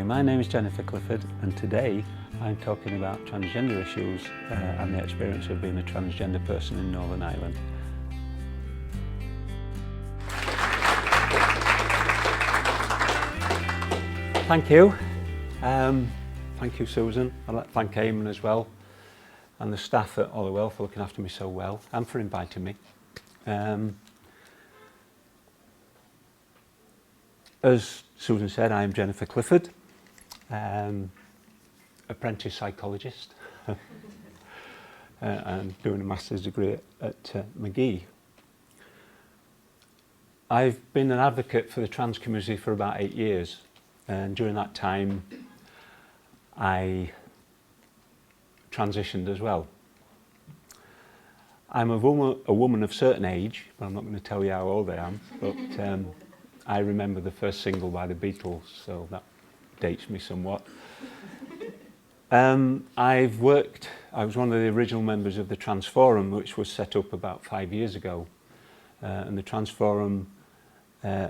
Hi, my name is Jennifer Clifford, and today I'm talking about transgender issues and the experience of being a transgender person in Northern Ireland. Thank you. Thank you, Susan. I'd like to thank Eamon as well, and the staff at Hollywell for looking after me so well and for inviting me. As Susan said, I am Jennifer Clifford, apprentice psychologist, and doing a master's degree at Magee. I've been an advocate for the trans community for about 8 years, and during that time I transitioned as well. I'm a woman of a certain age, but I'm not going to tell you how old I am, but I remember the first single by the Beatles, so that dates me somewhat. I was one of the original members of the Trans Forum, which was set up about 5 years ago. And the Trans Forum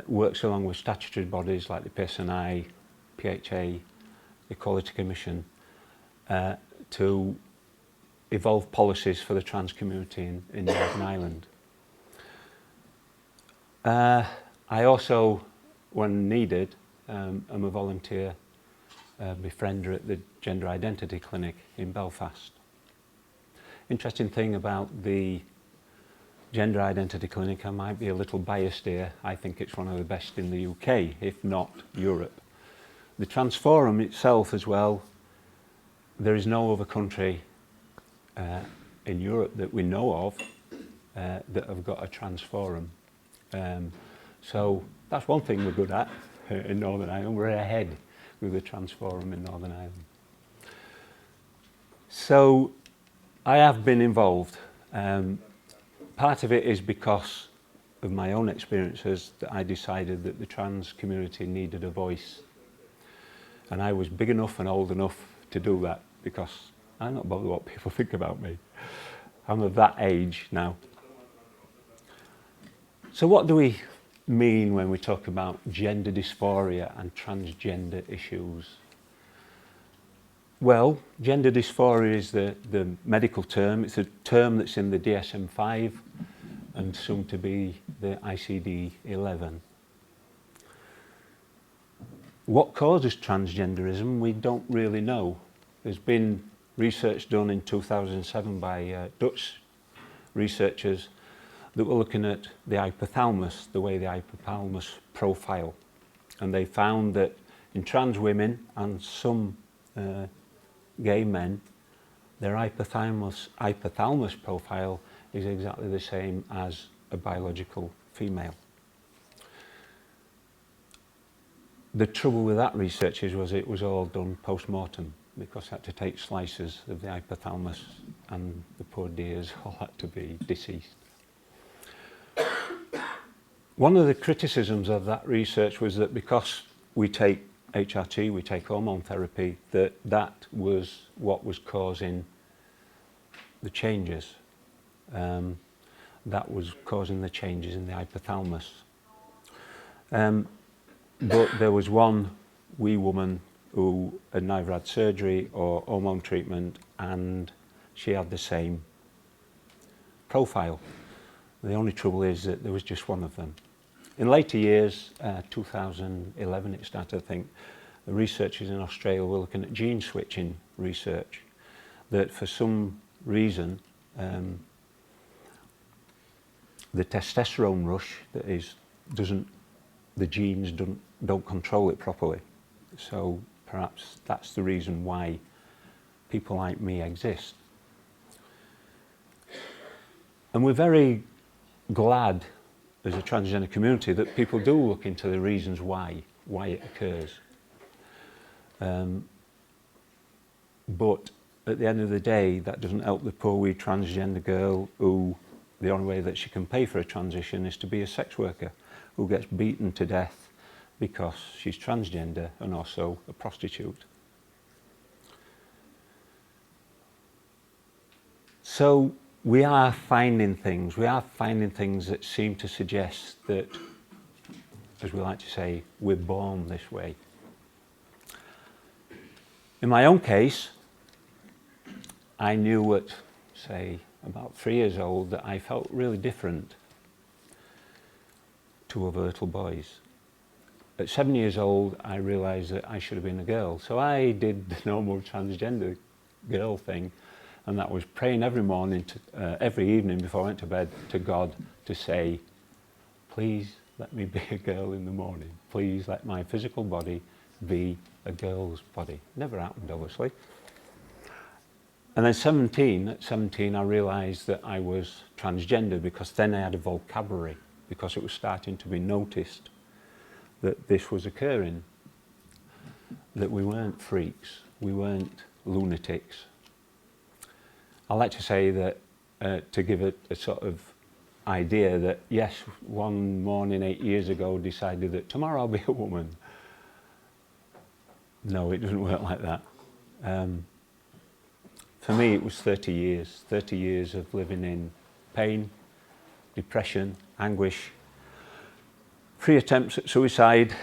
works along with statutory bodies like the PSNI, PHA, Equality Commission, to evolve policies for the trans community in Northern Ireland. I also, when needed, am a volunteer befriender at the Gender Identity Clinic in Belfast. Interesting thing about the Gender Identity Clinic, I might be a little biased here, I think it's one of the best in the UK, if not Europe. The Trans Forum itself as well, there is no other country in Europe that we know of that have got a Trans Forum. So that's one thing we're good at in Northern Ireland. We're ahead with the Trans Forum in Northern Ireland. So I have been involved. Part of it is because of my own experiences that I decided that the trans community needed a voice. And I was big enough and old enough to do that because I'm not bothered what people think about me. I'm of that age now. So what do we mean when we talk about gender dysphoria and transgender issues? Well, gender dysphoria is the medical term. It's a term that's in the DSM-5 and soon to be the ICD-11. What causes transgenderism, we don't really know. There's been research done in 2007 by Dutch researchers that were looking at the hypothalamus, the way the hypothalamus profile. And they found that in trans women and some gay men, their hypothalamus profile is exactly the same as a biological female. The trouble with that research was it was all done post-mortem because they had to take slices of the hypothalamus and the poor dears all had to be deceased. One of the criticisms of that research was that because we take HRT, we take hormone therapy, that was what was causing the changes. That was causing the changes in the hypothalamus. But there was one wee woman who had neither had surgery or hormone treatment, and she had the same profile. The only trouble is that there was just one of them. In later years, 2011 it started, I think, the researchers in Australia were looking at gene switching research, that for some reason the testosterone rush that is, the genes don't control it properly. So perhaps that's the reason why people like me exist. And we're very glad as a transgender community that people do look into the reasons why it occurs. But at the end of the day, that doesn't help the poor wee transgender girl who the only way that she can pay for a transition is to be a sex worker who gets beaten to death because she's transgender and also a prostitute. So we are finding things that seem to suggest that, as we like to say, we're born this way. In my own case, I knew at, say, about 3 years old that I felt really different to other little boys. At 7 years old, I realised that I should have been a girl. So I did the normal transgender girl thing, and that was praying every morning, every evening before I went to bed, to God to say, please let me be a girl in the morning. Please let my physical body be a girl's body. Never happened, obviously. And then at 17, I realised that I was transgender, because then I had a vocabulary, because it was starting to be noticed that this was occurring, that we weren't freaks, we weren't lunatics. I like to say that, to give it a sort of idea that, yes, one morning 8 years ago decided that tomorrow I'll be a woman. No, it doesn't work like that. For me, it was 30 years of living in pain, depression, anguish, 3 attempts at suicide,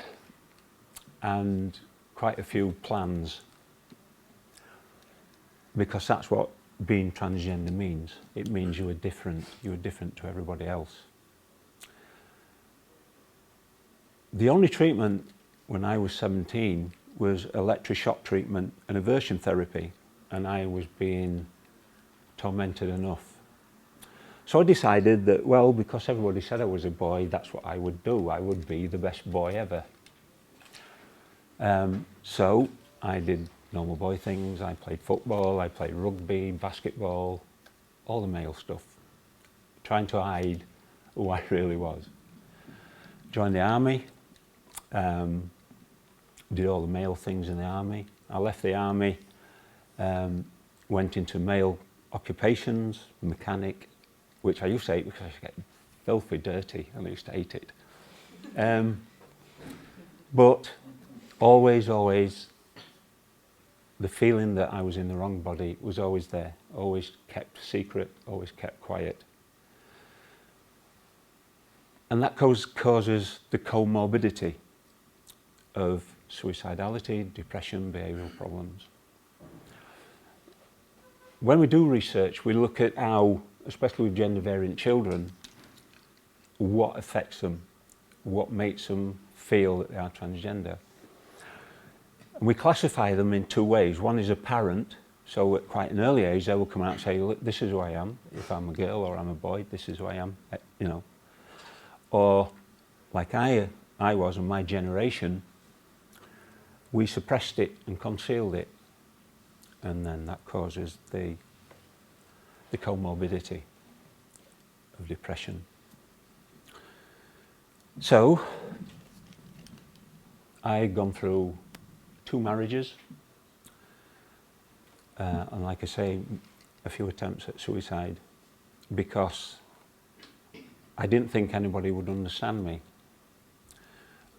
and quite a few plans. Because that's what being transgender means. It means you are different to everybody else. The only treatment when I was 17 was electroshock treatment and aversion therapy, and I was being tormented enough. So I decided that, well, because everybody said I was a boy, that's what I would do. I would be the best boy ever. So I did normal boy things. I played football, I played rugby, basketball, all the male stuff, trying to hide who I really was. Joined the army, did all the male things in the army. I left the army, went into male occupations, mechanic, which I used to hate because I used to get filthy dirty, and I used to hate it. But always, the feeling that I was in the wrong body was always there, always kept secret, always kept quiet. And that causes the comorbidity of suicidality, depression, behavioural problems. When we do research, we look at how, especially with gender variant children, what affects them, what makes them feel that they are transgender. And we classify them in 2 ways. One is apparent, so at quite an early age they will come out and say, look, this is who I am. If I'm a girl or I'm a boy, this is who I am, you know. Or like I was, and my generation, we suppressed it and concealed it, and then that causes the comorbidity of depression. So I had gone through 2 marriages, and like I say, a few attempts at suicide, because I didn't think anybody would understand me.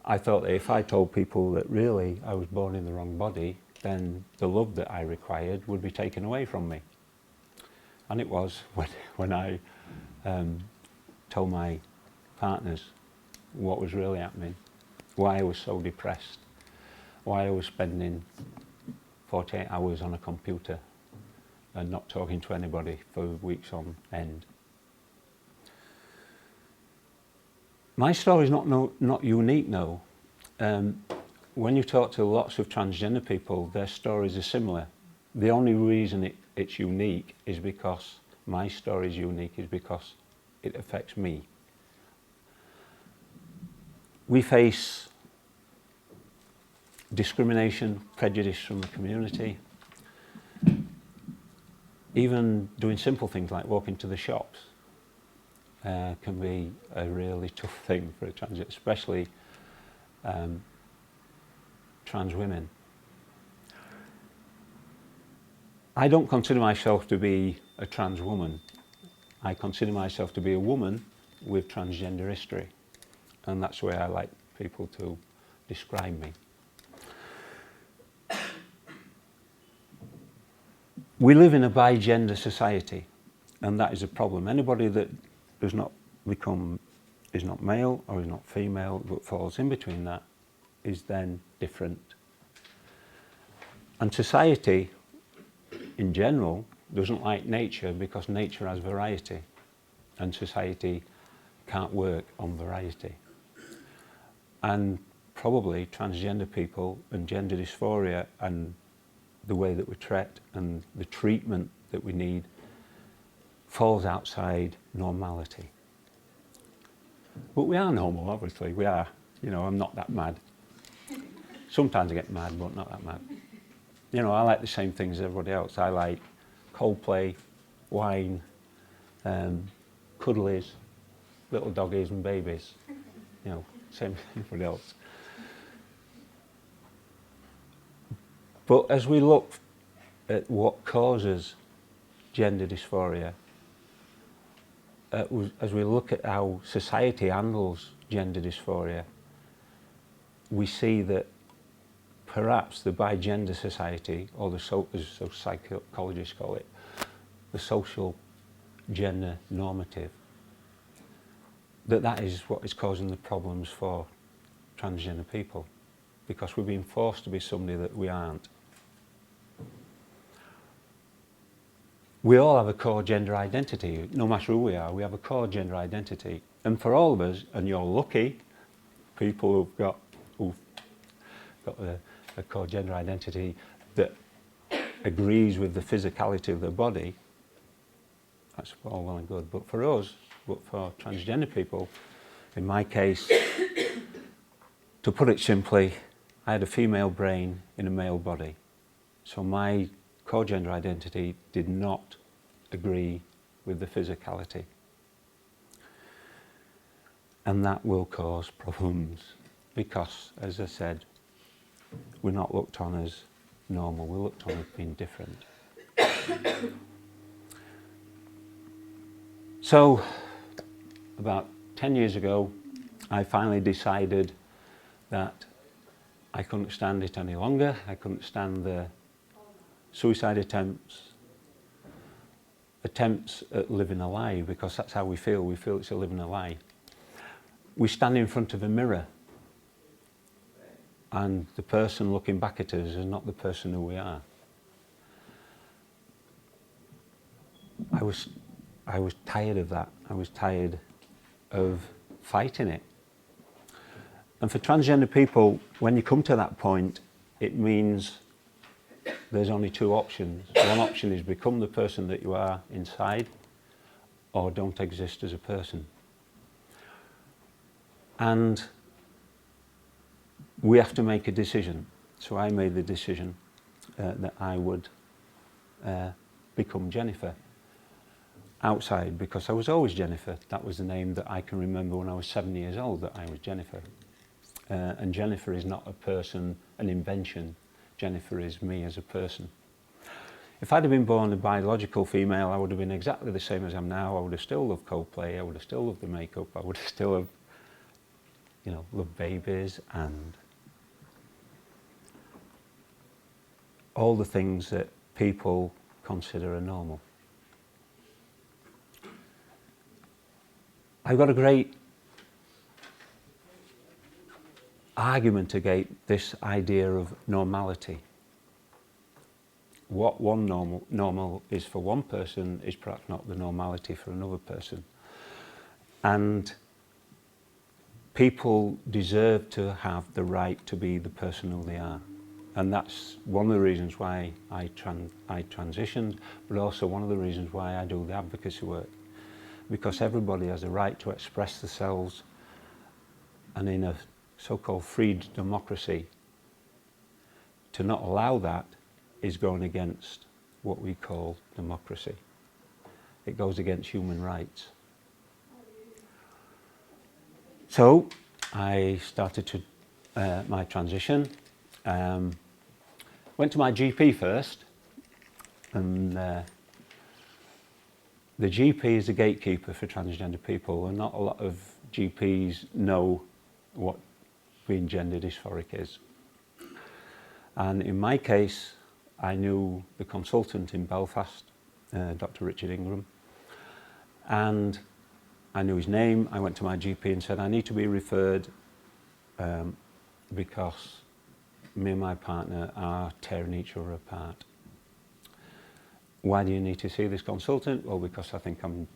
I thought that if I told people that really I was born in the wrong body, then the love that I required would be taken away from me. And it was when I told my partners what was really happening, why I was so depressed, why I was spending 48 hours on a computer and not talking to anybody for weeks on end. My story is not unique, no. When you talk to lots of transgender people, their stories are similar. The only reason it's unique is because my story is unique, is because it affects me. We face discrimination, prejudice from the community. Even doing simple things like walking to the shops can be a really tough thing for a transgender, especially trans women. I don't consider myself to be a trans woman. I consider myself to be a woman with transgender history, and that's the way I like people to describe me. We live in a bi-gender society, and that is a problem. Anybody that is not male or is not female, but falls in between that, is then different. And society, in general, doesn't like nature because nature has variety, and society can't work on variety. And probably transgender people and gender dysphoria and the way that we treat and the treatment that we need falls outside normality. But we are normal, obviously, we are. You know, I'm not that mad. Sometimes I get mad, but not that mad. You know, I like the same things as everybody else. I like Coldplay, wine, cuddlies, little doggies and babies. You know, same as everybody else. But as we look at what causes gender dysphoria, as we look at how society handles gender dysphoria, we see that perhaps the bigender society, or as psychologists call it, the social gender normative, that is what is causing the problems for transgender people, because we're being forced to be somebody that we aren't. We all have a core gender identity, no matter who we are, we have a core gender identity. And for all of us, and you're lucky, people who've got a core gender identity that agrees with the physicality of their body, that's all well and good. But for us, for transgender people, in my case, to put it simply, I had a female brain in a male body. So my core gender identity did not agree with the physicality. And that will cause problems because, as I said, we're not looked on as normal, we're looked on as being different. So, about 10 years ago, I finally decided that I couldn't stand it any longer. I couldn't stand the suicide attempts at living a lie, because that's how we feel. We feel it's a living a lie. We stand in front of a mirror, and the person looking back at us is not the person who we are. I was tired of that. I was tired of fighting it. And for transgender people, when you come to that point, it means there's only two options. One option is become the person that you are inside, or don't exist as a person. And we have to make a decision. So I made the decision that I would become Jennifer outside, because I was always Jennifer. That was the name that I can remember when I was 7 years old, that I was Jennifer. And Jennifer is not a person, an invention. Jennifer is me as a person. If I'd have been born a biological female, I would have been exactly the same as I am now. I would have still loved Coldplay, I would have still loved the makeup, I would have still have, you know, loved babies and all the things that people consider are normal. I've got a great argument against this idea of normality. What one normal is for one person is perhaps not the normality for another person. And people deserve to have the right to be the person who they are. And that's one of the reasons why I transitioned, but also one of the reasons why I do the advocacy work. Because everybody has a right to express themselves, and in a so-called free democracy, to not allow that is going against what we call democracy. It goes against human rights. So I started my transition. Went to my GP first, and the GP is the gatekeeper for transgender people, and not a lot of GPs know what being gender dysphoric is. And in my case, I knew the consultant in Belfast, Dr. Richard Ingram, and I knew his name. I went to my GP and said, I need to be referred because me and my partner are tearing each other apart. Why do you need to see this consultant? Well, because I think I'm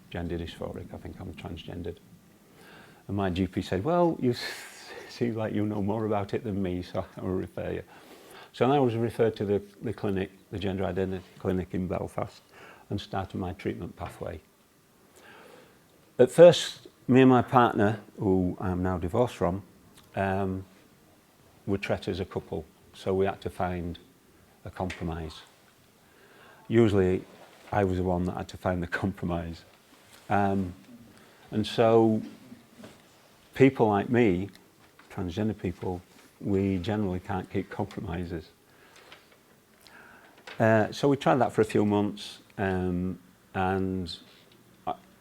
gender dysphoric. I think I'm transgendered. And my GP said, well, you seem like you know more about it than me, so I will refer you. So I was referred to the clinic, the gender identity clinic in Belfast, and started my treatment pathway. At first, me and my partner, who I'm now divorced from, were treated as a couple, so we had to find a compromise. Usually, I was the one that had to find the compromise. And so, people like me, transgender people, we generally can't keep compromises. So we tried that for a few months, and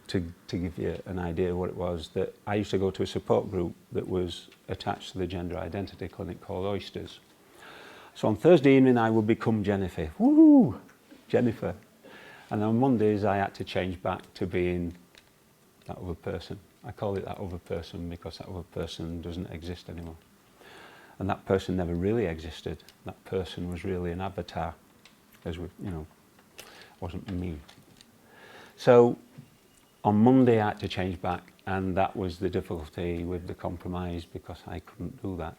to give you an idea of what it was, that I used to go to a support group that was attached to the gender identity clinic called Oysters. So on Thursday evening I would become Jennifer. Woo! Jennifer. And on Mondays I had to change back to being that other person. I call it that other person because that other person doesn't exist anymore. And that person never really existed. That person was really an avatar, as we, you know, wasn't me. So on Monday I had to change back, and that was the difficulty with the compromise because I couldn't do that.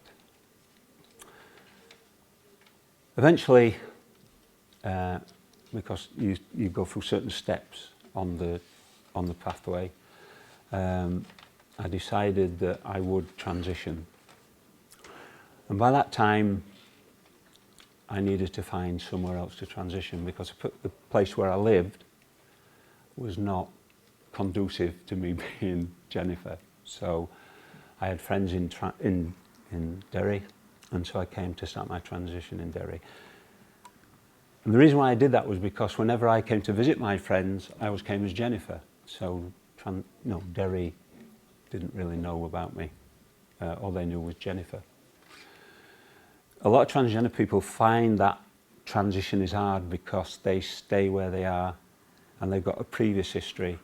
Eventually, because you go through certain steps on the pathway, I decided that I would transition. And by that time, I needed to find somewhere else to transition because the place where I lived was not conducive to me being Jennifer. So I had friends in Derry, and so I came to start my transition in Derry. And the reason why I did that was because whenever I came to visit my friends, I always came as Jennifer. So Derry didn't really know about me. All they knew was Jennifer. A lot of transgender people find that transition is hard because they stay where they are and they've got a previous history,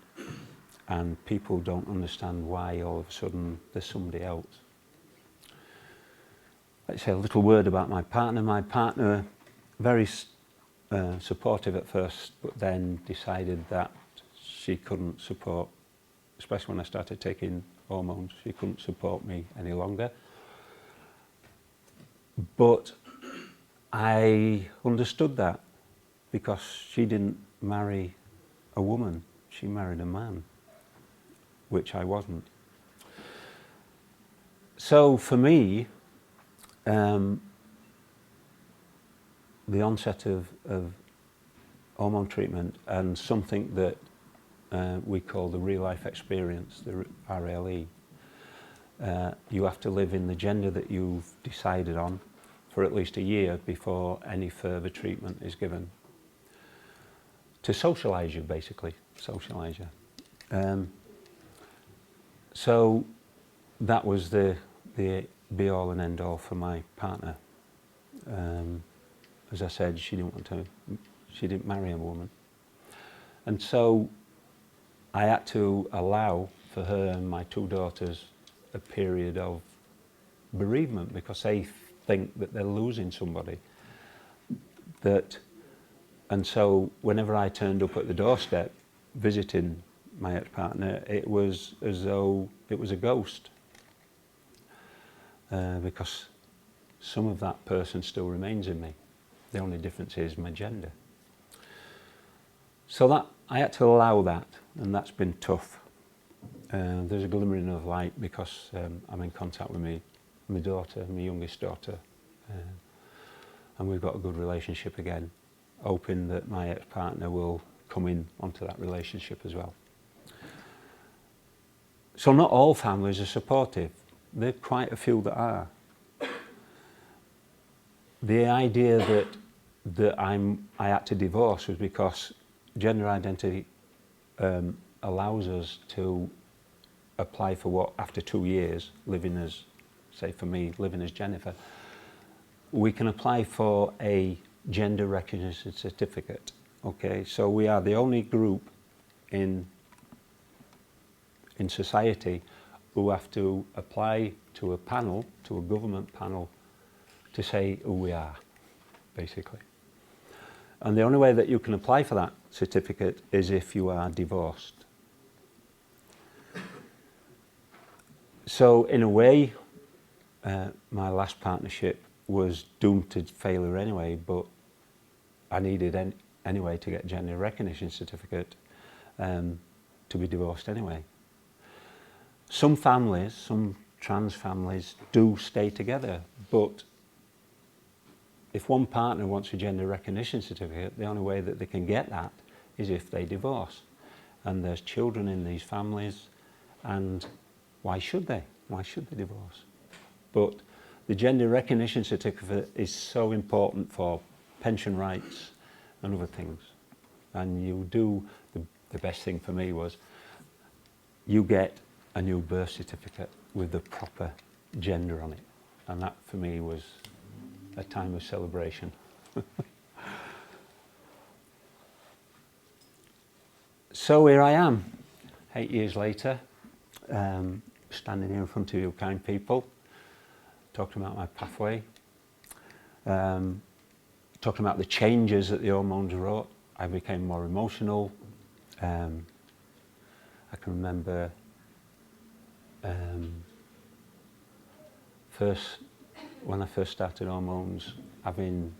and people don't understand why all of a sudden there's somebody else. Let's say a little word about my partner. My partner, very supportive at first, but then decided that she couldn't support, especially when I started taking hormones, she couldn't support me any longer. But I understood that because she didn't marry a woman, she married a man, which I wasn't. So for me, the onset of hormone treatment and something that we call the real life experience, the RLE, you have to live in the gender that you've decided on for at least a year before any further treatment is given. To socialise you, basically, socialise you. So that was the be all and end all for my partner. As I said, she didn't marry a woman. And so I had to allow for her and my two daughters a period of bereavement because they think that they're losing somebody. And so whenever I turned up at the doorstep visiting my ex-partner, it was as though it was a ghost. Because some of that person still remains in me. The only difference is my gender. So that I had to allow that, and that's been tough. There's a glimmering of light because I'm in contact with my daughter, my youngest daughter, and we've got a good relationship again, hoping that my ex-partner will come in onto that relationship as well. So not all families are supportive. There are quite a few that are. The idea that I had to divorce was because gender identity allows us to apply for what, after 2 years, living as, say for me, living as Jennifer, we can apply for a gender recognition certificate. Okay, so we are the only group in society who have to apply to a panel, to a government panel, to say who we are, basically. And the only way that you can apply for that certificate is if you are divorced. So in a way, my last partnership was doomed to failure anyway, but I needed anyway to get gender recognition certificate to be divorced anyway. Some families, some trans families do stay together, but if one partner wants a gender recognition certificate, the only way that they can get that is if they divorce. And there's children in these families, and why should they? Why should they divorce? But the gender recognition certificate is so important for pension rights and other things. And you do, the best thing for me was, you get a new birth certificate with the proper gender on it. And that for me was a time of celebration. So here I am, 8 years later, standing here in front of you kind people, talking about my pathway, talking about the changes that the hormones wrought. I became more emotional. I can remember when I first started hormones, having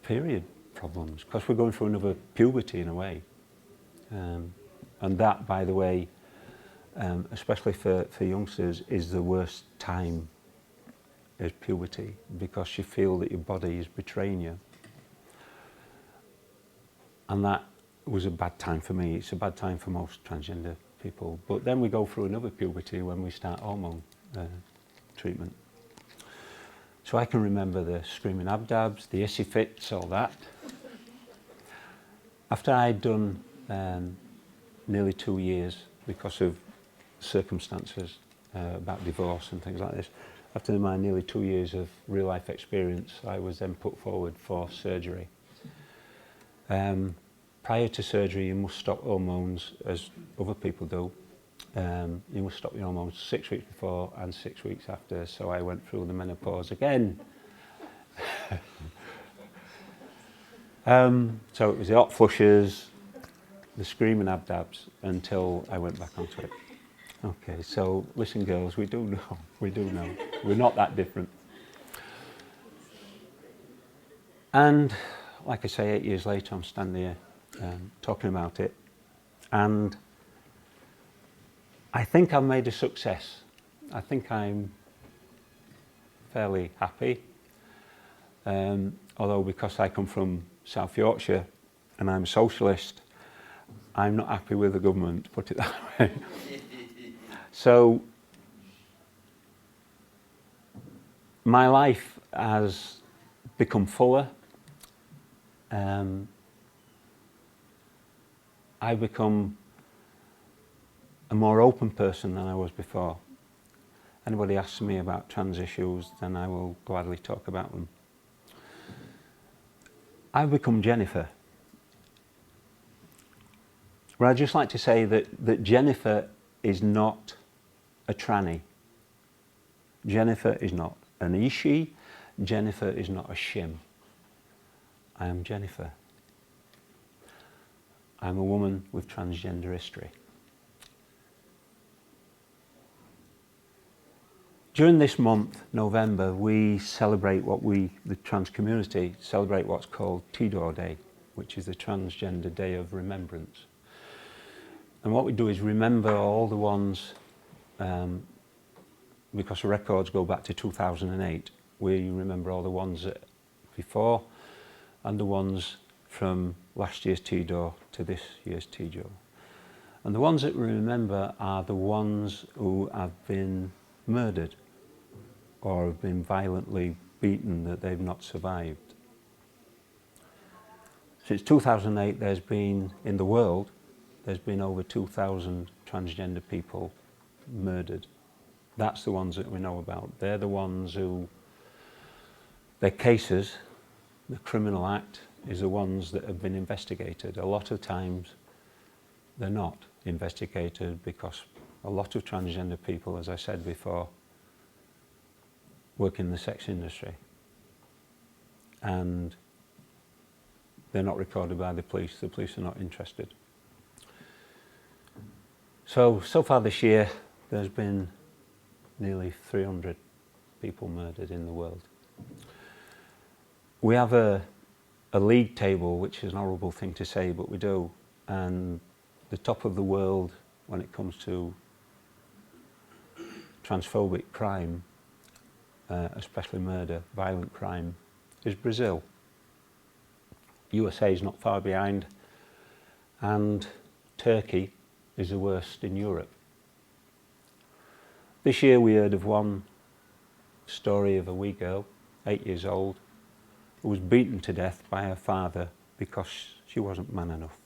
period problems, because we're going through another puberty in a way. And that, by the way, especially for youngsters, is the worst time, is puberty, because you feel that your body is betraying you. And that was a bad time for me. It's a bad time for most transgender people. But then we go through another puberty when we start hormone treatment. So I can remember the screaming abdabs, the hissy fits, all that. After I'd done nearly 2 years, because of circumstances about divorce and things like this, after my nearly 2 years of real life experience, I was then put forward for surgery. Prior to surgery, you must stop hormones, as other people do. You must stop your hormones 6 weeks before and 6 weeks after, so I went through the menopause again. So it was the hot flushes, the screaming abdabs, until I went back onto it. Okay, so listen girls, we do know, we're not that different. And like I say, 8 years later, I'm standing here talking about it, and I think I've made a success. I think I'm fairly happy, although because I come from South Yorkshire and I'm a socialist, I'm not happy with the government, put it that way. So my life has become fuller. I've become a more open person than I was before. Anybody asks me about trans issues, then I will gladly talk about them. I've become Jennifer. But I'd just like to say that Jennifer is not a tranny. Jennifer is not an ishi. Jennifer is not a shim. I am Jennifer. I'm a woman with transgender history. During this month, November, we celebrate the trans community celebrate what's called TDAW Day, which is the Transgender Day of Remembrance. And what we do is remember all the ones, because the records go back to 2008, we remember all the ones before and the ones from last year's TDAW to this year's TDAW. And the ones that we remember are the ones who have been murdered or have been violently beaten, that they've not survived. Since 2008, there's been, in the world, there's been over 2,000 transgender people murdered. That's the ones that we know about. They're the ones who, their cases, the criminal act, is the ones that have been investigated. A lot of times, they're not investigated because a lot of transgender people, as I said before, work in the sex industry, and they're not recorded by the police are not interested. So far this year there's been nearly 300 people murdered in the world. We have a league table, which is an horrible thing to say, but we do, and the top of the world when it comes to transphobic crime, especially murder, violent crime, is Brazil. USA is not far behind, and Turkey is the worst in Europe. This year we heard of one story of a wee girl, 8 years old, who was beaten to death by her father because she wasn't man enough.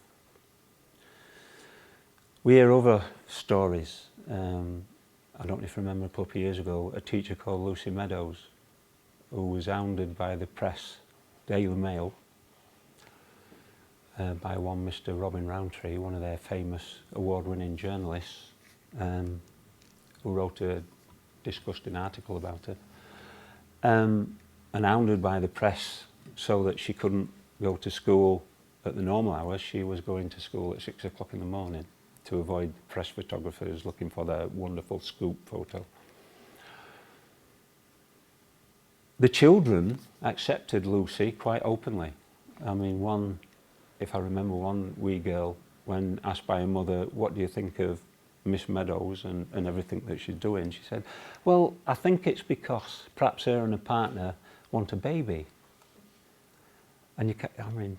We hear other stories. I don't know if you remember a couple of years ago, a teacher called Lucy Meadows, who was hounded by the press, Daily Mail, by one Mr. Robin Rowntree, one of their famous award-winning journalists, who wrote a disgusting article about her, and hounded by the press so that she couldn't go to school at the normal hours. She was going to school at 6 o'clock in the morning to avoid press photographers looking for their wonderful scoop photo. The children accepted Lucy quite openly. I mean, if I remember, one wee girl, when asked by her mother, what do you think of Miss Meadows and everything that she's doing, she said, well, I think it's because perhaps her and her partner want a baby. And you can't, I mean,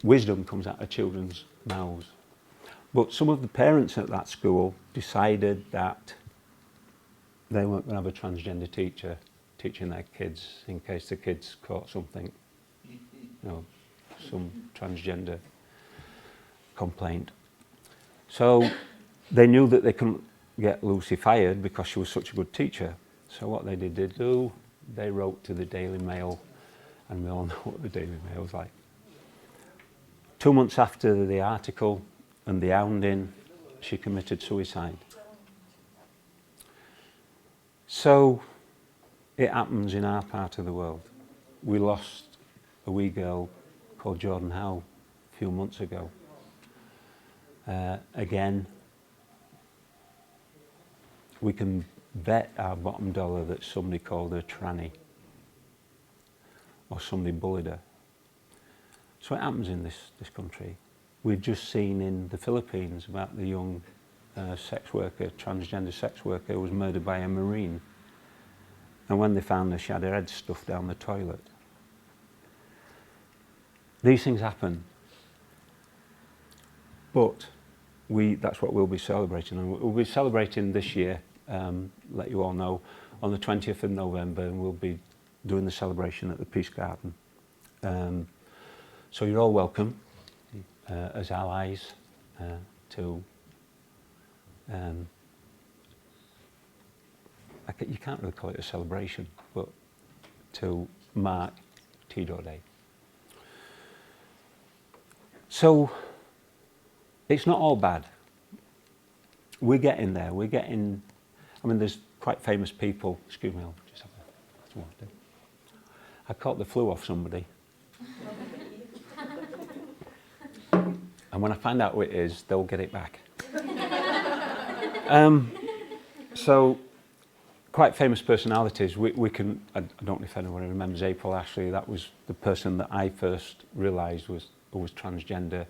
wisdom comes out of children's mouths. But some of the parents at that school decided that they weren't going to have a transgender teacher teaching their kids in case the kids caught something, some transgender complaint. So they knew that they couldn't get Lucy fired because she was such a good teacher. So what they did do, they wrote to the Daily Mail, and we all know what the Daily Mail's like. 2 months after the article and the hounding, she committed suicide. So it happens in our part of the world. We lost a wee girl called Jordan Howe a few months ago. Again, we can bet our bottom dollar that somebody called her tranny or somebody bullied her. So it happens in this country. We've just seen in the Philippines about the young sex worker, transgender sex worker, who was murdered by a Marine. And when they found her, she had her head stuffed down the toilet. These things happen. But that's what we'll be celebrating. And we'll be celebrating this year, let you all know, on the 20th of November, and we'll be doing the celebration at the Peace Garden. So you're all welcome as allies to... you can't really call it a celebration, but to mark T-Dot Day. So it's not all bad. We're getting there. We're getting... I mean, there's quite famous people... Excuse me, I'll just have a... I caught the flu off somebody. And when I find out who it is, they'll get it back. So, quite famous personalities. We can... I don't know if anyone remembers April Ashley. That was the person that I first realised was transgender.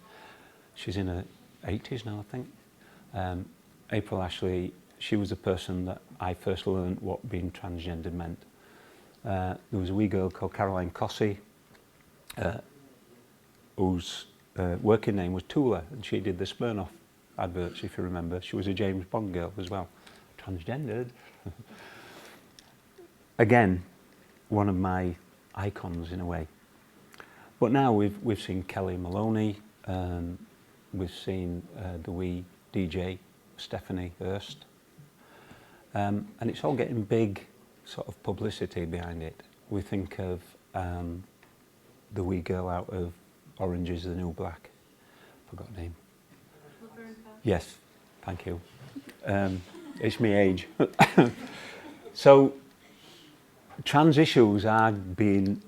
She's in her 80s now, I think. April Ashley, she was the person that I first learned what being transgender meant. There was a wee girl called Caroline Cossey, whose working name was Tula, and she did the Smirnoff adverts, if you remember. She was a James Bond girl as well, transgendered. Again, one of my icons in a way. But now we've seen Kelly Maloney, we've seen the wee DJ Stephanie Hurst, and it's all getting big sort of publicity behind it. We think of the wee girl out of Orange is the New Black. Forgot her name. Yes, thank you. It's my age. So trans issues are being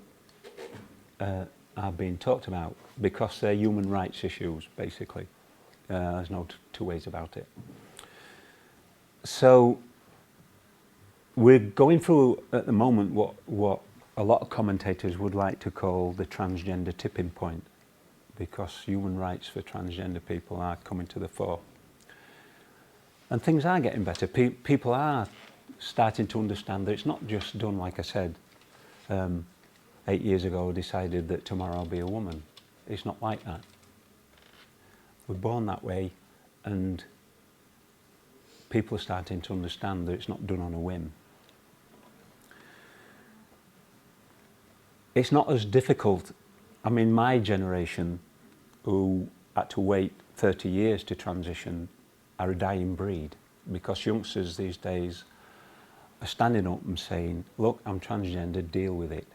talked about because they're human rights issues, basically. There's no two ways about it. So we're going through at the moment what a lot of commentators would like to call the transgender tipping point, because human rights for transgender people are coming to the fore. And things are getting better. People are starting to understand that it's not just done, like I said, 8 years ago, decided that tomorrow I'll be a woman. It's not like that. We're born that way, and people are starting to understand that it's not done on a whim. It's not as difficult. I mean, my generation, who had to wait 30 years to transition, are a dying breed, because youngsters these days are standing up and saying, look, I'm transgender, deal with it.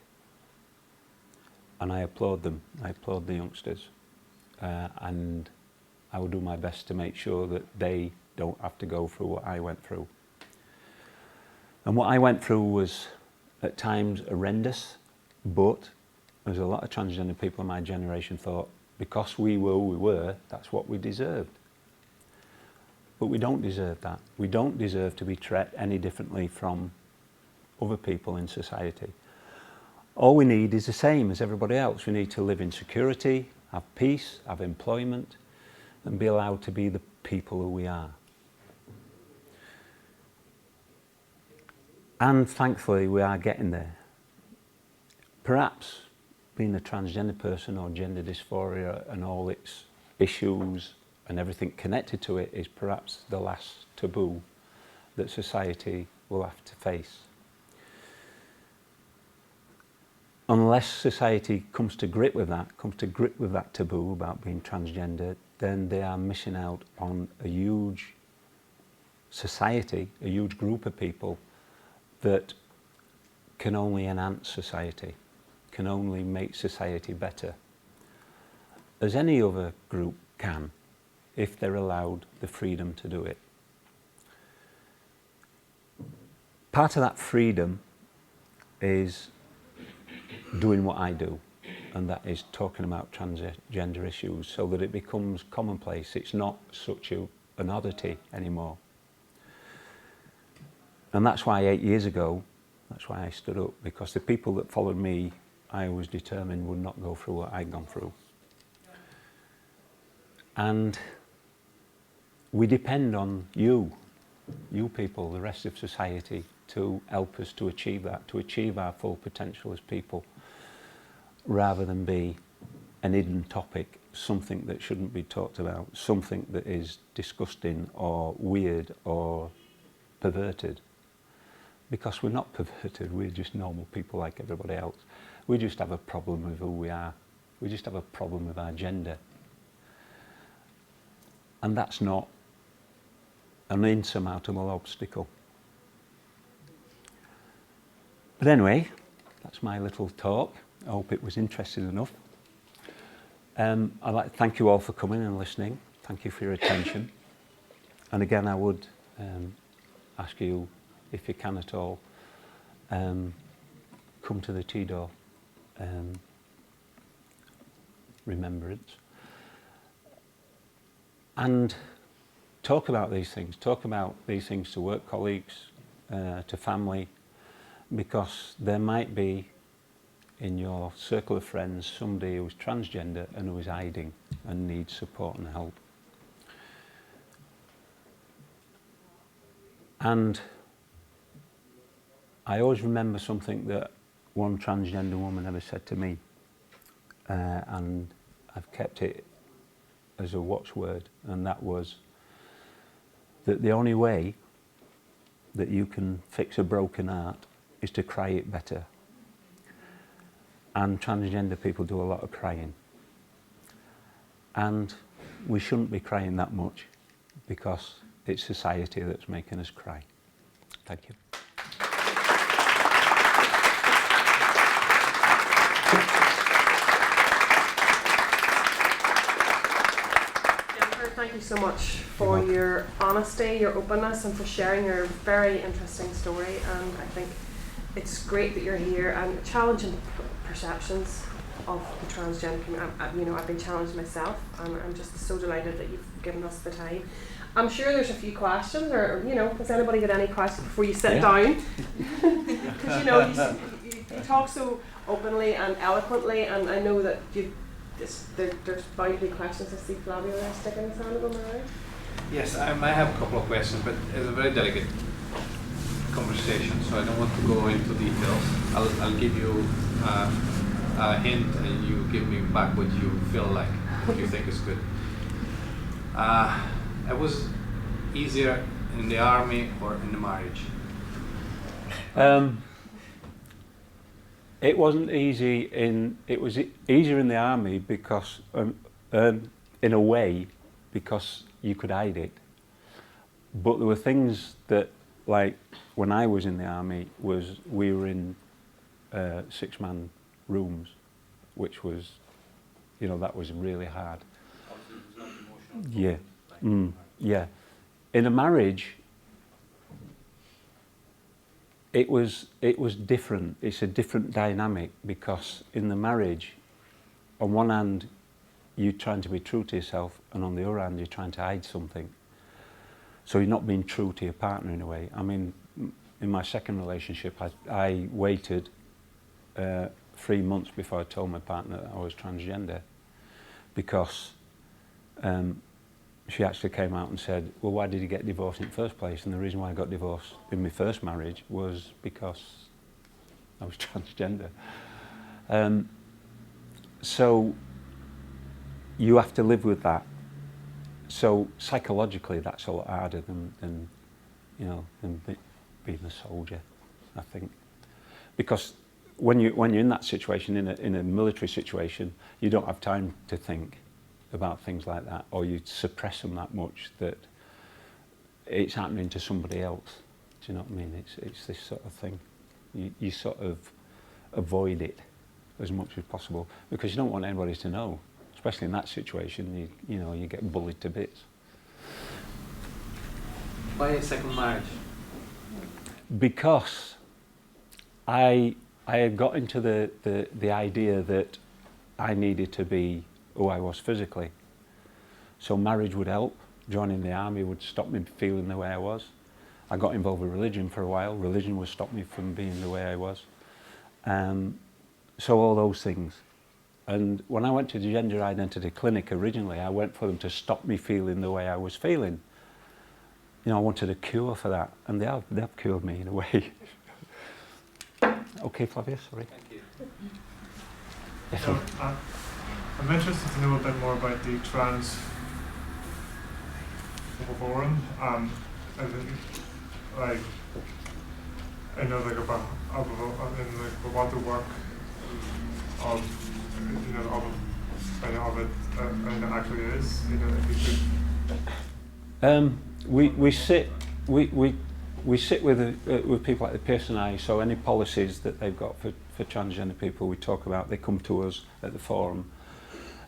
And I applaud them. I applaud the youngsters. And I will do my best to make sure that they don't have to go through what I went through. And what I went through was at times horrendous, but as a lot of transgender people in my generation thought, because we were who we were, that's what we deserved. But we don't deserve that. We don't deserve to be treated any differently from other people in society. All we need is the same as everybody else. We need to live in security, have peace, have employment, and be allowed to be the people who we are. And thankfully, we are getting there. Perhaps being a transgender person or gender dysphoria and all its issues and everything connected to it is perhaps the last taboo that society will have to face. Unless society comes to grip with that taboo about being transgender, then they are missing out on a huge society, a huge group of people that can only enhance society, can only make society better, as any other group can, if they're allowed the freedom to do it. Part of that freedom is doing what I do, and that is talking about transgender issues so that it becomes commonplace. It's not such an oddity anymore. And that's why 8 years ago, that's why I stood up, because the people that followed me, I was determined would not go through what I'd gone through. And we depend on you people, the rest of society, to help us to achieve that, to achieve our full potential as people, rather than be an hidden topic, something that shouldn't be talked about, something that is disgusting or weird or perverted. Because we're not perverted, we're just normal people like everybody else. We just have a problem with who we are. We just have a problem with our gender. And that's not an insurmountable obstacle. But anyway, that's my little talk. I hope it was interesting enough. I'd like to thank you all for coming and listening. Thank you for your attention. And again, I would ask you, if you can at all, come to the T-Door remembrance and talk about these things. Talk about these things to work colleagues, to family, because there might be in your circle of friends somebody who's transgender and who is hiding and needs support and help. And I always remember something that one transgender woman ever said to me, and I've kept it as a watchword, and that was that the only way that you can fix a broken heart is to cry it better. And transgender people do a lot of crying. And we shouldn't be crying that much, because it's society that's making us cry. Thank you. Thank you so much for your honesty, your openness, and for sharing your very interesting story. And I think it's great that you're here and challenging the perceptions of the transgender community. I've been challenged myself, and I'm just so delighted that you've given us the time. I'm sure there's a few questions, or has anybody got any questions before you sit down? Because you talk so openly and eloquently, and I know that there's bound to be questions. I see Flavio there sticking his hand over my eye. Yes, I might have a couple of questions, but it's a very delicate conversation, so I don't want to go into details. I'll give you a hint, and you give me back what you feel like, what you think is good. It was easier in the army or in the marriage? It wasn't easy it was easier in the army because, in a way, because you could hide it. But there were things that, like when I was in the army, we were in 6-man rooms, which was, that was really hard. Yeah, yeah. In a marriage, it was different. It's a different dynamic, because in the marriage, on one hand, you're trying to be true to yourself, and on the other hand, you're trying to hide something. So you're not being true to your partner in a way. I mean, in my second relationship, I waited 3 months before I told my partner that I was transgender, because she actually came out and said, well, why did you get divorced in the first place? And the reason why I got divorced in my first marriage was because I was transgender. So you have to live with that. So psychologically, that's a lot harder than being a soldier, I think. Because when you're in that situation, in a military situation, you don't have time to think about things like that, or you suppress them that much that it's happening to somebody else. Do you know what I mean? It's this sort of thing. You sort of avoid it as much as possible, because you don't want anybody to know. Especially in that situation, you get bullied to bits. Why a second marriage? Because I had got into the idea that I needed to be who I was physically. So marriage would help. Joining the army would stop me feeling the way I was. I got involved with religion for a while. Religion would stop me from being the way I was. So all those things. And when I went to the gender identity clinic originally, I went for them to stop me feeling the way I was feeling. I wanted a cure for that, and they've cured me in a way. Okay, Flavia, sorry. Thank you. Yes, So, I'm interested to know a bit more about the trans forum. I know about what the work of it actually is. If you could. We sit with people like the PSNI. So any policies that they've got for transgender people, we talk about. They come to us at the forum.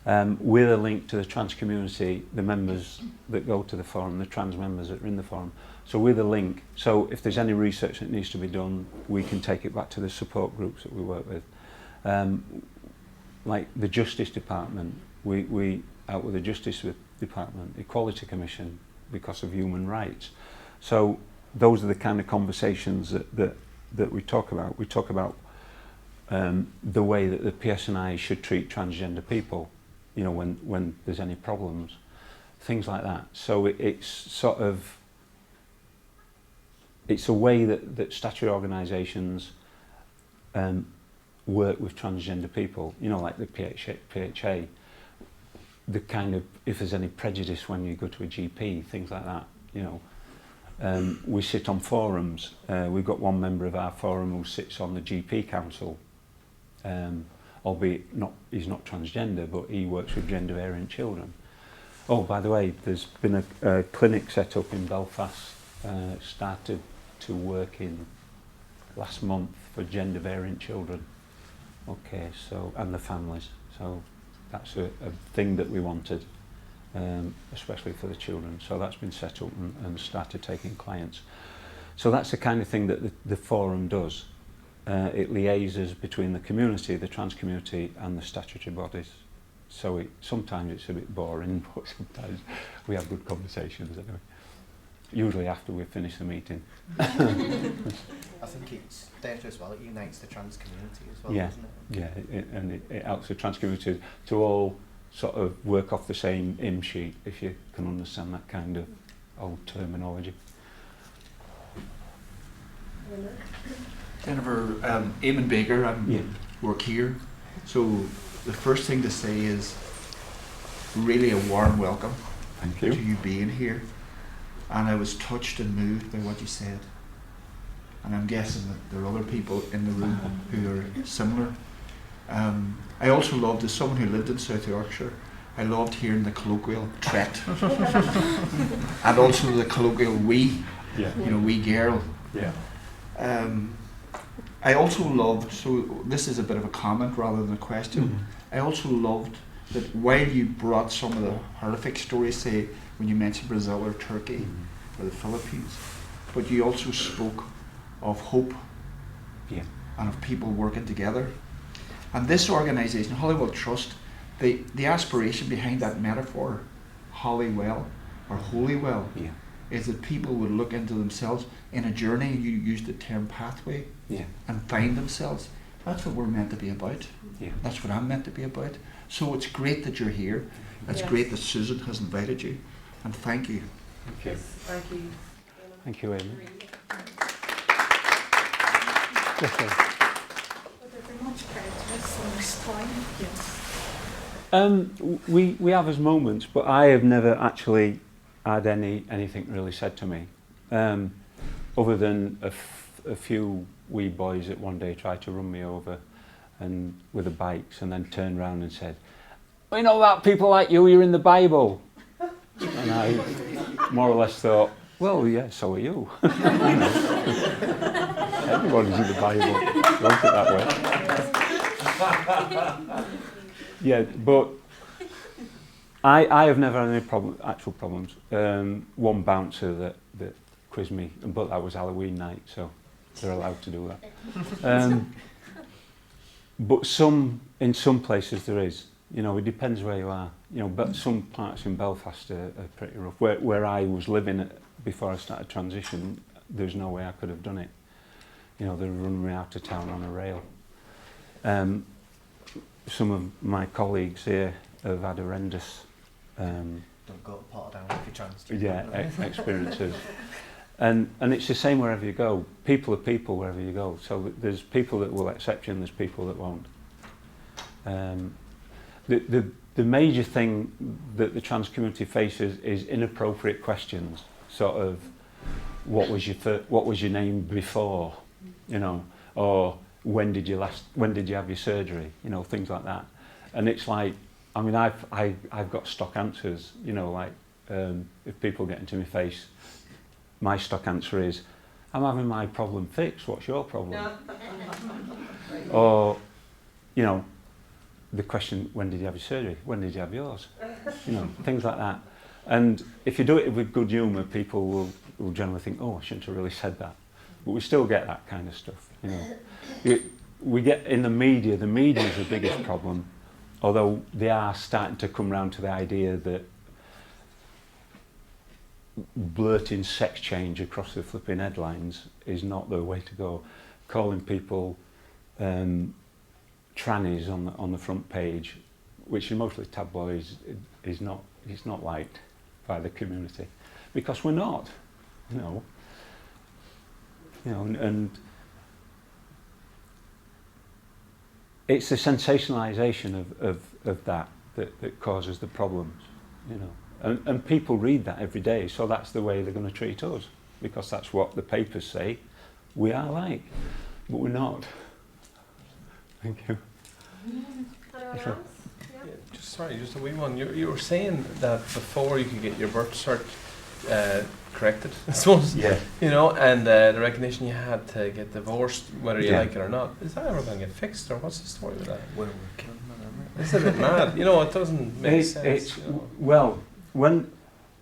We're a link to the trans community, the members that go to the forum, the trans members that are in the forum. So we're the link. So if there's any research that needs to be done, we can take it back to the support groups that we work with. Like the Justice Department, we out with the Justice Department, Equality Commission, because of human rights. So those are the kind of conversations that we talk about. We talk about the way that the PSNI should treat transgender people, when there's any problems, things like that. So it's a way that statutory organisations work with transgender people, like the PHA, the kind of, if there's any prejudice when you go to a GP, things like that, we sit on forums. We've got one member of our forum who sits on the GP council, albeit he's not transgender, but he works with gender variant children. Oh, by the way, there's been a clinic set up in Belfast, started to work in last month for gender variant children. Okay, so, and the families. So that's a thing that we wanted. especially for the children. So that's been set up and started taking clients. So that's the kind of thing that the forum does. It liaises between the community, the trans community, and the statutory bodies. So sometimes it's a bit boring, but sometimes we have good conversations anyway. Usually after we've finished the meeting. I think it's there as well. It unites the trans community as well, doesn't it? Yeah, it helps the trans community to all sort of work off the same hymn sheet, if you can understand that kind of old terminology. Jennifer, Eamon Baker, work here. So the first thing to say is really a warm welcome Thank to you. you being here. And I was touched and moved by what you said. And I'm guessing that there are other people in the room who are similar. I also loved, as someone who lived in South Yorkshire, I loved hearing the colloquial tret. And also the colloquial we, Yeah. you know, we girl. Yeah. I also loved, so this is a bit of a comment rather than a question, I also loved that while you brought some of the horrific stories, say when you mentioned Brazil or Turkey or the Philippines, but you also spoke of hope and of people working together. And this organisation, Holywell Trust, the aspiration behind that metaphor, Hollywell or Holywell, is that people would look into themselves in a journey. You used the term pathway, and find themselves. That's what we're meant to be about. That's what I'm meant to be about. So it's great that you're here. It's great that Susan has invited you, and thank you. Thank you. Yes, thank you. Thank you, Amy. Would there be much prejudice in this time? Yes. We have as moments, but I have never actually had anything really said to me, other than a few wee boys that one day tried to run me over and with the bikes, and then turned round and said, "We know that people like you're in the Bible." And I more or less thought, well, yeah, so are you. Everybody's in the Bible. Look it that way. Yeah, but I have never had any actual problems. One bouncer that quizzed me, but that was Halloween night, so they're allowed to do that. But in some places there is. You know, it depends where you are. You know, but some parts in Belfast are pretty rough. Where I was living before I started transition, there's no way I could have done it. You know, they were running me out of town on a rail. Some of my colleagues here have had horrendous Don't go to pot down if you're trans. experiences. And it's the same wherever you go. People are people wherever you go. So there's people that will accept you and there's people that won't. The major thing that the trans community faces is inappropriate questions. Sort of, what was your name before? You know, or when did you have your surgery? You know, things like that. And it's like, I mean, I've got stock answers. You know, like if people get into my face, my stock answer is, "I'm having my problem fixed. What's your problem?" Or, you know, the question, "When did you have your surgery? When did you have yours?" You know, things like that. And if you do it with good humour, people will generally think, "Oh, I shouldn't have really said that." But we still get that kind of stuff. You know, we get in the media. The media is the biggest problem, although they are starting to come round to the idea that blurting sex change across the flipping headlines is not the way to go. Calling people trannies on the front page, which is mostly tabloids, is not liked by the community, because we're not. You know, and it's the sensationalisation of that causes the problems. You know, and people read that every day, so that's the way they're going to treat us, because that's what the papers say we are like, but we're not. Thank you. Anyone Sure. else? Yeah. Just a wee one. You were saying that before you could get your birth cert corrected, I suppose. Yeah. You know, and the recognition you had to get divorced, whether you Yeah. like it or not. Is that ever going to get fixed, or what's the story with that? We're killing them, aren't we? It's a bit mad. You know, it doesn't make sense. It's you know. well, when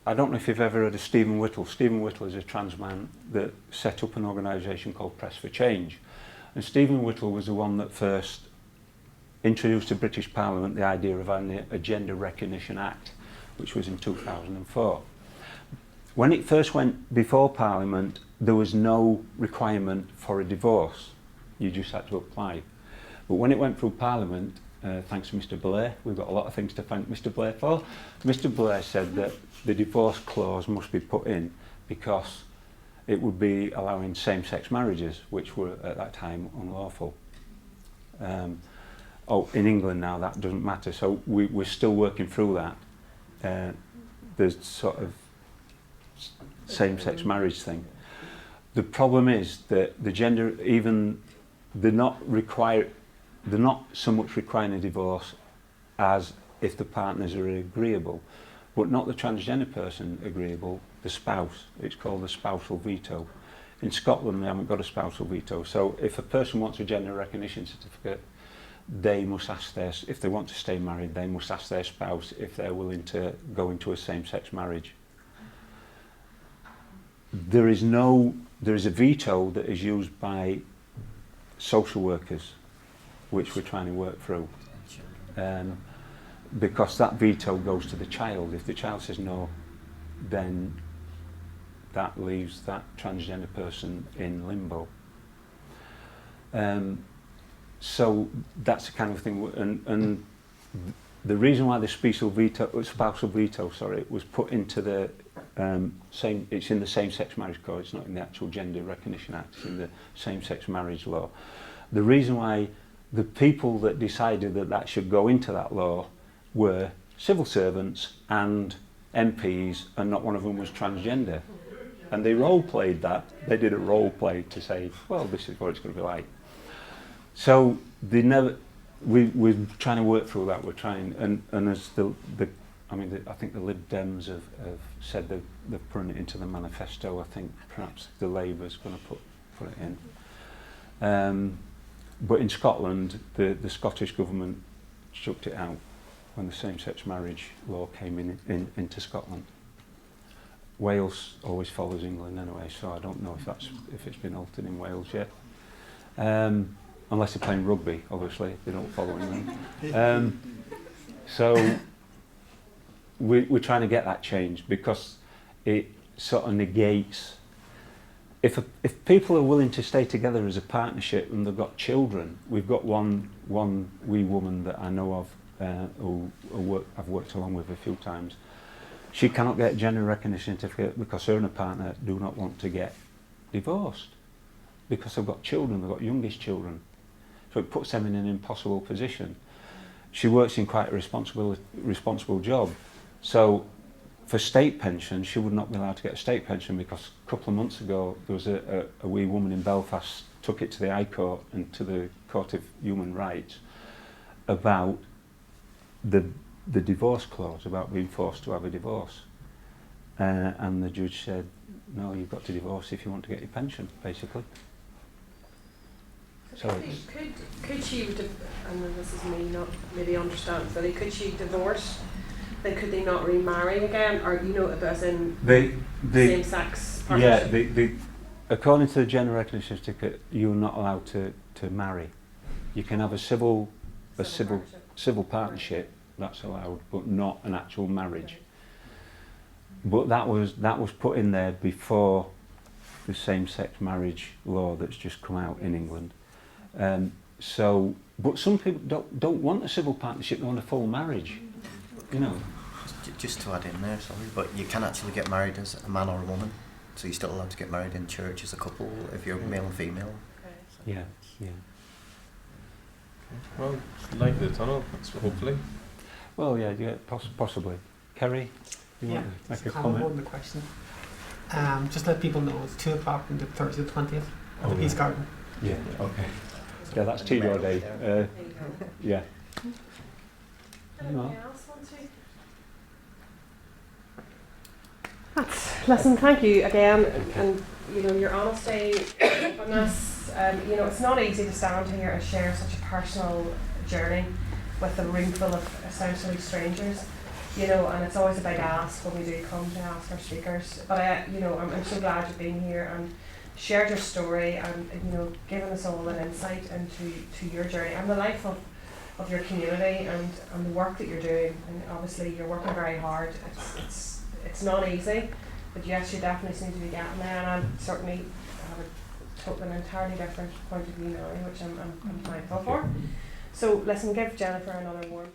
I don't know if you've ever heard of Stephen Whittle. Stephen Whittle is a trans man that set up an organisation called Press for Change. And Stephen Whittle was the one that first introduced to British Parliament the idea of having a Gender Recognition Act, which was in 2004. When it first went before Parliament, there was no requirement for a divorce. You just had to apply. But when it went through Parliament, thanks to Mr Blair, we've got a lot of things to thank Mr Blair for. Mr Blair said that the divorce clause must be put in because it would be allowing same-sex marriages, which were at that time unlawful. In England now that doesn't matter, so we're still working through that. There's sort of same-sex marriage thing. The problem is that the gender, even they're not so much requiring a divorce as if the partners are agreeable, but not the transgender person agreeable, the spouse. It's called the spousal veto. In Scotland they haven't got a spousal veto, so if a person wants a gender recognition certificate, they must ask if they want to stay married, they must ask their spouse if they're willing to go into a same-sex marriage. There is a veto that is used by social workers, which we're trying to work through. Because that veto goes to the child. If the child says no, then that leaves that transgender person in limbo. So that's the kind of thing, and the reason why the spousal veto was put into the it's in the Same-Sex Marriage Code, it's not in the actual Gender Recognition Act, it's in the Same-Sex Marriage Law. The reason why the people that decided that that should go into that law were civil servants and MPs, and not one of them was transgender. And they role-played that. They did a role-play to say, well, this is what it's going to be like. So they never. We're trying to work through that. We're trying, and as I think the Lib Dems have said they've put it into the manifesto. I think perhaps the Labour's going to put it in. But in Scotland, the Scottish government chucked it out when the same-sex marriage law came into Scotland. Wales always follows England anyway, so I don't know if it's been altered in Wales yet. Unless they're playing rugby, obviously, they don't follow England. So we're trying to get that changed because it sort of negates. If people are willing to stay together as a partnership and they've got children, we've got one wee woman that I know of who I've worked along with a few times. She cannot get a gender recognition certificate because her and her partner do not want to get divorced because they've got children, they've got youngish children. So it puts them in an impossible position. She works in quite a responsible job. So for state pension, she would not be allowed to get a state pension because a couple of months ago there was a wee woman in Belfast took it to the High Court and to the Court of Human Rights about the divorce clause, about being forced to have a divorce. And the judge said, no, you've got to divorce if you want to get your pension, basically. So could she, and this is me not maybe understand fully, could she divorce? Then could they not remarry again, or as in same-sex partnership? Yeah, according to the gender recognition certificate, you're not allowed to marry. You can have a civil partnership, that's allowed, but not an actual marriage. But that was put in there before the same-sex marriage law that's just come out in England. But some people don't want a civil partnership; they want a full marriage. Just to add in there, sorry, but you can actually get married as a man or a woman, so you're still allowed to get married in church as a couple if you're male and female. Yeah. Well, light in the tunnel, hopefully. Well, yeah, possibly. Kerry, you want to make a comment? On the question. Just let people know it's 2:00 on the Thursday the 20th at the Peace Garden. Yeah. Okay. Yeah, that's Tudor Day. Yeah. Anyone else want to? Listen, thank you again, and your honesty, openness. It's not easy to stand here and share such a personal journey with a room full of essentially strangers. You know, and it's always a big ask when we do come to ask our speakers. But I'm so glad you've been here and shared your story and given us all an insight into your journey and the life of your community and the work that you're doing. And obviously you're working very hard. It's not easy, but yes, you definitely seem to be getting there, and I certainly have an entirely different point of view now, which I'm thankful for. So listen, give Jennifer another warm.